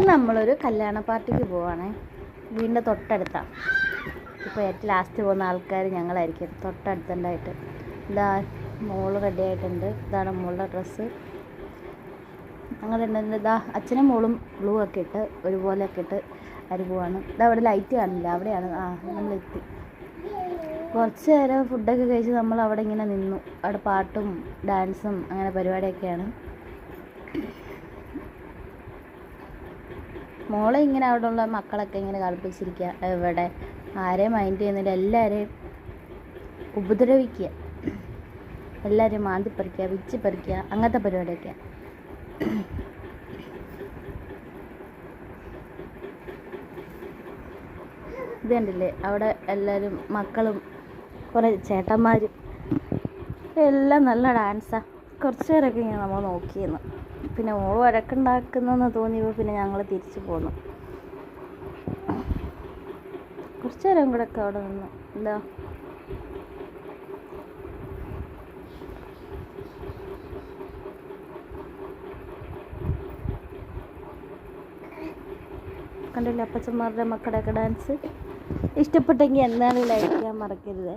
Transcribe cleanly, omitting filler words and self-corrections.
നമ്മളൊരു കല്യാണ പാർട്ടിക്ക് പോവാണേ. വീടിൻ്റെ തൊട്ടടുത്താണ്. ഇപ്പോൾ ഏറ്റവും ലാസ്റ്റ് പോകുന്ന ആൾക്കാർ ഞങ്ങളായിരിക്കും. തൊട്ടടുത്തുണ്ടായിട്ട് ഇതാ മോള് റെഡി ആയിട്ടുണ്ട്. ഇതാണ് മോളുടെ ഡ്രസ്സ്. ഞങ്ങളുണ്ട്. ഇതാ അച്ഛനും മോളും ബ്ലൂ ഒക്കെ ഇട്ട് ഒരുപോലെയൊക്കെ ഇട്ട് അവർ പോവാണ്. ഇതാ അവിടെ ലൈറ്റ് കാണില്ല, അവിടെയാണ്. നമ്മളെത്തി. കുറച്ച് നേരം ഫുഡൊക്കെ കഴിച്ച് നമ്മൾ അവിടെ ഇങ്ങനെ നിന്നു. അവിടെ പാട്ടും ഡാൻസും അങ്ങനെ പരിപാടിയൊക്കെയാണ്. മോളെ ഇങ്ങനെ അവിടെ ഉള്ള മക്കളൊക്കെ ഇങ്ങനെ കളിപ്പിച്ചിരിക്കുക. ഇവിടെ ആരെയും മൈൻഡ് ചെയ്യുന്നില്ല. എല്ലാവരെയും ഉപദ്രവിക്കുക, എല്ലാവരെയും മാന്തിപ്പറിക്കുക, വിച്ചിപ്പറിക്കുക, അങ്ങനത്തെ പരിപാടിയൊക്കെ. ഇത് കണ്ടില്ലേ, അവിടെ എല്ലാവരും മക്കളും കുറേ ചേട്ടന്മാരും എല്ലാം നല്ല ഡാൻസാണ്. കുറച്ച് നേരമൊക്കെ ഇങ്ങനെ നമ്മൾ നോക്കിയിരുന്നു. പിന്നെ മോള് വഴക്കുണ്ടാക്കുന്നെന്ന് തോന്നിയപ്പോൾ പിന്നെ ഞങ്ങൾ തിരിച്ചു പോന്നു. കുറച്ച് നേരം കൂടെ ഒക്കെ അവിടെ നിന്നു. എന്താ കണ്ടില്ല അപ്പച്ചന്മാരുടെ മക്കളുടെയൊക്കെ ഡാൻസ്. ഇഷ്ടപ്പെട്ടെങ്കിൽ എന്തായാലും ലൈക്ക് ചെയ്യാൻ മറക്കരുത്.